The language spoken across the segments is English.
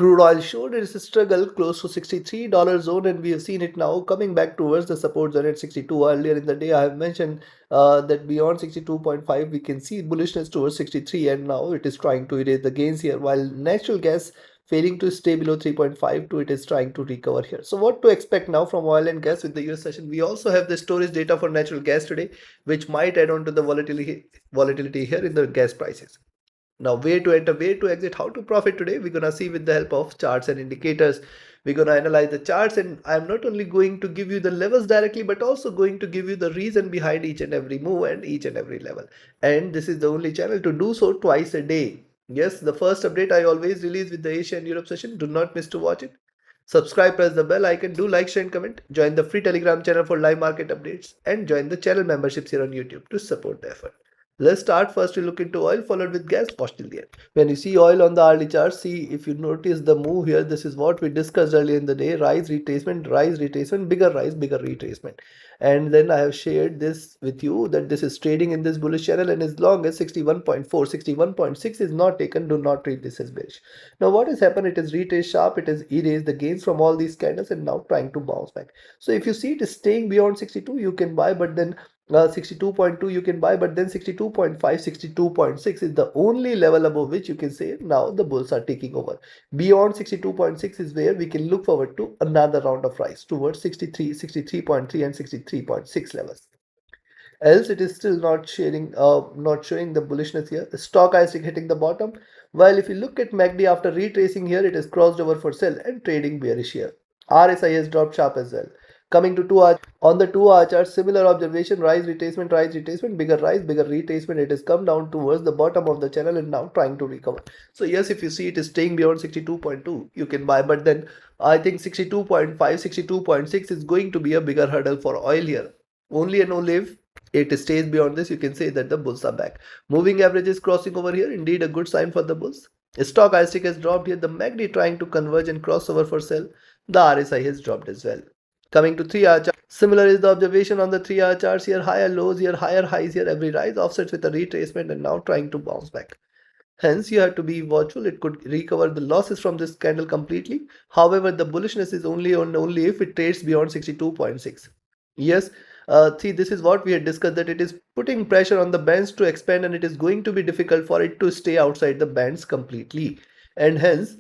Crude oil showed its struggle close to $63 zone, and we have seen it now coming back towards the support zone at 62. Earlier in the day, I have mentioned that beyond 62.5 we can see bullishness towards 63, and now it is trying to erase the gains here, while natural gas failing to stay below 3.52, it is trying to recover here. So what to expect now from oil and gas with the US session? We also have the storage data for natural gas today, which might add on to the volatility here in the gas prices. Now, where to enter, where to exit, how to profit today, we're going to see with the help of charts and indicators. We're going to analyze the charts, and I'm not only going to give you the levels directly, but also going to give you the reason behind each and every move and each and every level. And this is the only channel to do so twice a day. Yes, the first update I always release with the Asia and Europe session. Do not miss to watch it. Subscribe, press the bell icon, do like, share and comment. Join the free Telegram channel for live market updates, and join the channel memberships here on YouTube to support the effort. Let's start first to look into oil, followed with gas. Watch till the end. When you see oil on the hourly chart, see if you notice the move here, this is what we discussed earlier in the day. Rise, retracement, bigger rise, bigger retracement. And then I have shared this with you that this is trading in this bullish channel, and as long as 61.4, 61.6 is not taken, do not treat this as bearish. Now what has happened? It is retraced sharp, it has erased the gains from all these candles and now trying to bounce back. So if you see it is staying beyond 62, you can buy, but then 62.2 you can buy, but then 62.5, 62.6 is the only level above which you can say now the bulls are taking over. Beyond 62.6 is where we can look forward to another round of rise towards 63, 63.3 and 63.6 levels. Else it is still not showing the bullishness here. The stock is hitting the bottom, while if you look at MACD after retracing here, it is crossed over for sell and trading bearish here. RSI has dropped sharp as well. Coming to 2 hour, on the 2 hour chart, similar observation, rise, retracement, bigger rise, bigger retracement. It has come down towards the bottom of the channel and now trying to recover. So yes, if you see it is staying beyond 62.2, you can buy, but then I think 62.5, 62.6 is going to be a bigger hurdle for oil here. Only and only if it stays beyond this, you can say that the bulls are back. Moving average is crossing over here, indeed a good sign for the bulls. Stock has dropped here, the MACD trying to converge and cross over for sell. The RSI has dropped as well. Coming to 3 hour chart, similar is the observation on the 3 hour charts here. Higher lows here, higher highs here, every rise offsets with a retracement and now trying to bounce back. Hence, you have to be watchful. It could recover the losses from this candle completely. However, the bullishness is only if it trades beyond 62.6. Yes, see, this is what we had discussed, that it is putting pressure on the bands to expand, and it is going to be difficult for it to stay outside the bands completely. And hence,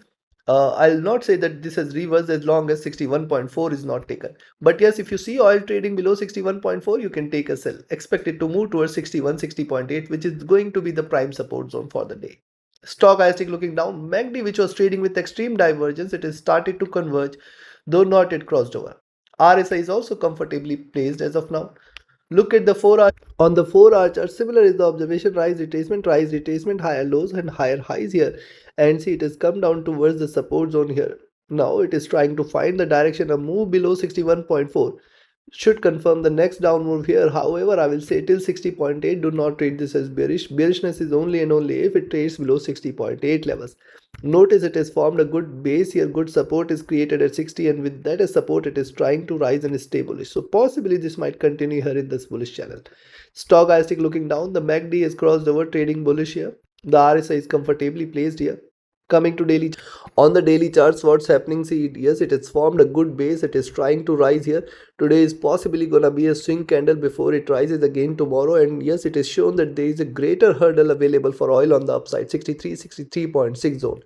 I'll not say that this has reversed as long as 61.4 is not taken. But yes, if you see oil trading below 61.4, you can take a sell. Expect it to move towards 61, 60.8, which is going to be the prime support zone for the day. Stock looking down. MACD, which was trading with extreme divergence, it has started to converge, though not yet crossed over. RSI is also comfortably placed as of now. Look at the 4 hour. On the 4 hour chart, similar is the observation, rise, retracement, higher lows and higher highs here. And see, it has come down towards the support zone here. Now it is trying to find the direction. A move below 61.4 should confirm the next down move here. However, I will say till 60.8, do not treat this as bearish. Bearishness is only and only if it trades below 60.8 levels. Notice it has formed a good base here, good support is created at 60, and with that as support, it is trying to rise and stay bullish. So possibly this might continue here in this bullish channel. Stock looking down, the MACD is crossed over, trading bullish here. The RSI is comfortably placed here. Coming to daily, on the daily charts, what's happening? See, yes, it has formed a good base. It is trying to rise here. Today is possibly gonna be a swing candle before it rises again tomorrow. And yes, it is shown that there is a greater hurdle available for oil on the upside, 63, 63.6 zone.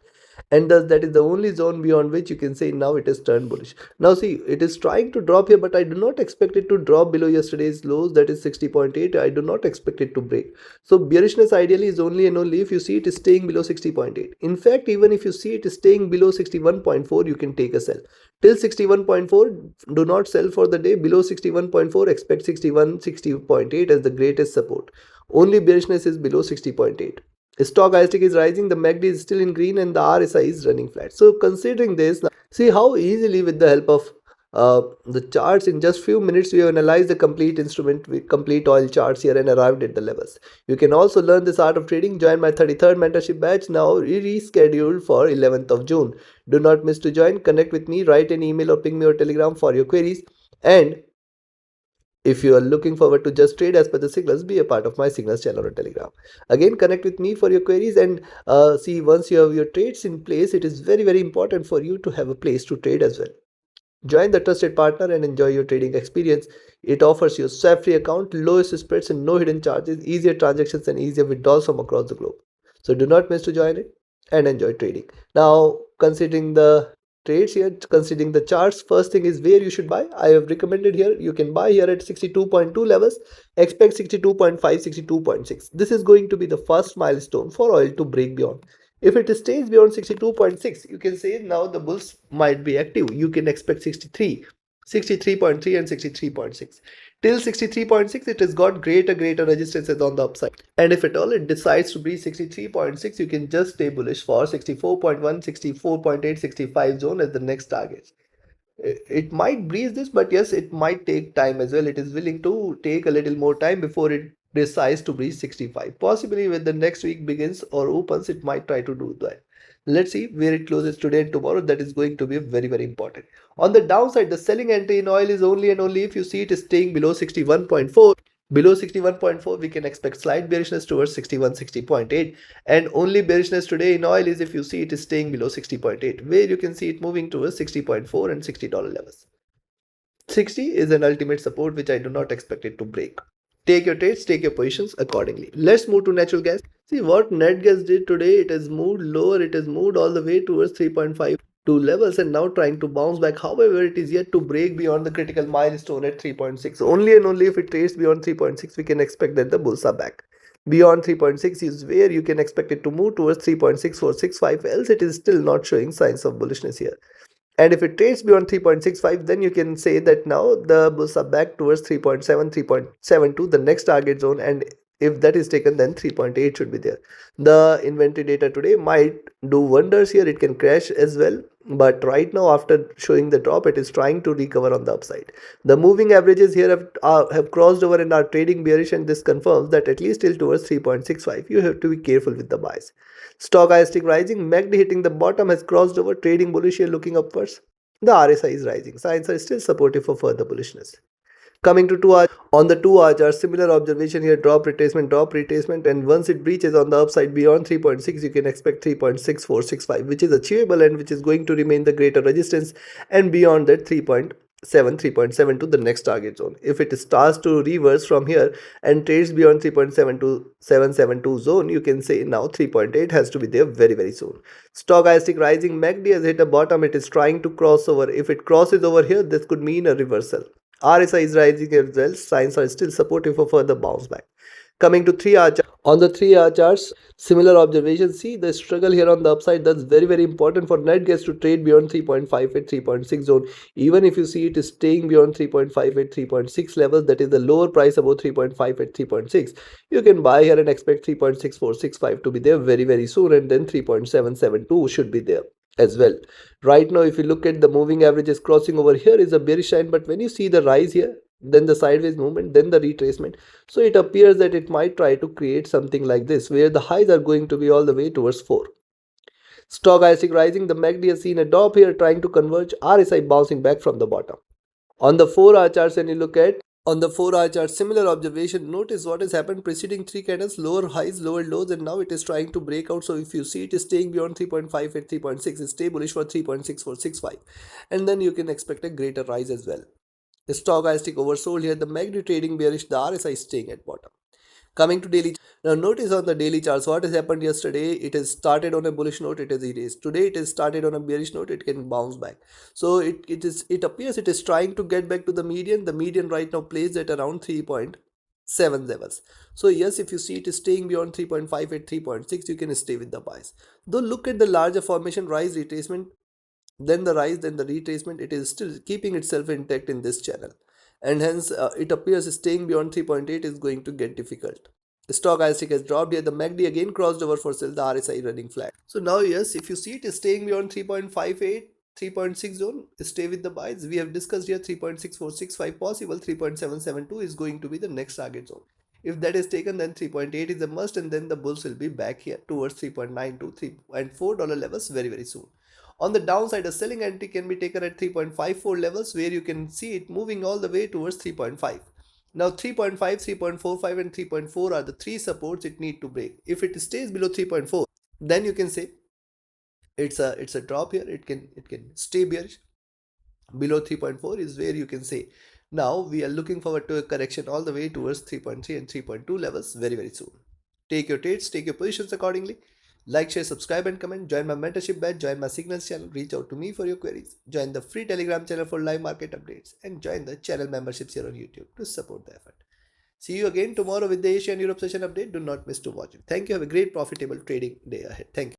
And thus that is the only zone beyond which you can say now it is turned bullish. Now see, it is trying to drop here, but I do not expect it to drop below yesterday's lows, that is 60.8. I do not expect it to break. So bearishness ideally is only and only if you see it is staying below 60.8. In fact, even if you see it is staying below 61.4, you can take a sell. Till 61.4, do not sell for the day. Below 61.4, expect 61, 60.8 as the greatest support. Only bearishness is below 60.8. Stock is rising, the MACD is still in green, and the RSI is running flat. So considering this, see how easily with the help of the charts, in just few minutes we have analyzed the complete instrument with complete oil charts here and arrived at the levels. You can also learn this art of trading. Join my 33rd mentorship batch, now rescheduled for 11th of June. Do not miss to join. Connect with me, write an email or ping me or telegram for your queries. And If you are looking forward to just trade as per the signals, be a part of my signals channel on Telegram. Again, connect with me for your queries and see, once you have your trades in place, it is very, very important for you to have a place to trade as well. Join the trusted partner and enjoy your trading experience. It offers you a swap-free account, lowest spreads and no hidden charges, easier transactions and easier withdrawals from across the globe. So do not miss to join it and enjoy trading. Now, considering the trades here, considering the charts, first thing is where you should buy. I have recommended here, you can buy here at 62.2 levels, expect 62.5, 62.6. This is going to be the first milestone for oil to break beyond. If it stays beyond 62.6, you can say now the bulls might be active. You can expect 63, 63.3 and 63.6. Till 63.6, it has got greater resistances on the upside. And if at all it decides to breach 63.6, you can just stay bullish for 64.1, 64.8, 65 zone as the next target. It might breeze this, but yes, it might take time as well. It is willing to take a little more time before it decides to breach 65. Possibly when the next week begins or opens, it might try to do that. Let's see where it closes today and tomorrow. That is going to be very, very important. On the downside, the selling entry in oil is only and only if you see it is staying below 61.4. Below 61.4, we can expect slight bearishness towards 61, 60.8. And only bearishness today in oil is if you see it is staying below 60.8, where you can see it moving towards 60.4 and $60 levels. 60 is an ultimate support which I do not expect it to break. Take your trades, take your positions accordingly. Let's move to natural gas. See what net gas did today. It has moved lower. It has moved all the way towards 3.52 levels and now trying to bounce back. However, it is yet to break beyond the critical milestone at 3.6. Only and only if it trades beyond 3.6, we can expect that the bulls are back. Beyond 3.6 is where you can expect it to move towards 3.6465, else it is still not showing signs of bullishness here. And if it trades beyond 3.65, then you can say that now the bulls are back towards 3.7, 3.72, the next target zone. And if that is taken, then 3.8 should be there. The inventory data today might do wonders here. It can crash as well. But right now, after showing the drop, it is trying to recover on the upside. The moving averages here have crossed over and are trading bearish, and this confirms that at least till towards 3.65, you have to be careful with the buys. Stochastic rising, MACD hitting the bottom has crossed over, trading bullish here looking upwards. The RSI is rising. Signs are still supportive for further bullishness. Coming to 2 hour, on the 2 hour chart, similar observation here, drop retracement, and once it breaches on the upside beyond 3.6, you can expect 3.6465, which is achievable and which is going to remain the greater resistance, and beyond that 3.7 to the next target zone. If it starts to reverse from here and trades beyond 3.7 to 772 zone, you can say now 3.8 has to be there very, very soon. Stochastic rising, MACD has hit a bottom. It is trying to cross over. If it crosses over here, this could mean a reversal. RSI is rising as well. Signs are still supportive for further bounce back. Coming to 3-hour chart. On the 3-hour charts, similar observations. See the struggle here on the upside. That's very, very important for net gas to trade beyond 3.5 at 3.6 zone. Even if you see it is staying beyond 3.5 at 3.6 levels, that is the lower price above 3.5 at 3.6, you can buy here and expect 3.6465 to be there very, very soon, and then 3.772 should be there as well. Right now, if you look at the moving averages crossing over here is a bearish sign, but when you see the rise here, then the sideways movement, then the retracement, so it appears that it might try to create something like this where the highs are going to be all the way towards 4. Stochastic rising, the MACD has seen a drop here trying to converge, RSI bouncing back from the bottom. On the 4-hour charts, when you look at on the 4-hour chart, similar observation. Notice what has happened preceding 3 candles, lower highs, lower lows, and now it is trying to break out. So if you see it is staying beyond 3.5 at 3.6, stay bullish for 3.6465, and then you can expect a greater rise as well. The stochastic oversold here, the MACD trading bearish, the RSI is staying at bottom. Coming to daily, now notice on the daily charts what has happened yesterday. It has started on a bullish note, it has erased. Today it has started on a bearish note, it can bounce back. So it appears it is trying to get back to the median. The median right now plays at around 3.7 levels. So yes, if you see it is staying beyond 3.5 at 3.6, you can stay with the buys. Though look at the larger formation, rise, retracement, then the rise, then the retracement, it is still keeping itself intact in this channel, and hence it appears staying beyond 3.8 is going to get difficult. The stochastic has dropped here, the MACD again crossed over for sell, the RSI running flat. So now yes, if you see it is staying beyond 3.58, 3.6 zone, stay with the buys. We have discussed here 3.6465 possible, 3.772 is going to be the next target zone. If that is taken, then 3.8 is a must, and then the bulls will be back here towards 3.9 to 3.4 dollar levels very, very soon. On the downside, a selling entry can be taken at 3.54 levels, where you can see it moving all the way towards 3.5. Now 3.5, 3.45 and 3.4 are the three supports it need to break. If it stays below 3.4, then you can say it's a drop here. It can stay bearish. Below 3.4 is where you can say now we are looking forward to a correction all the way towards 3.3 and 3.2 levels very soon. Take your trades, take your positions accordingly. Like, share, subscribe and comment. Join my mentorship batch, join my signals channel, reach out to me for your queries, join the free telegram channel for live market updates, and join the channel memberships here on YouTube to support the effort. See you again tomorrow with the Asia and Europe session update. Do not miss to watch it. Thank you. Have a great profitable trading day ahead. Thank you.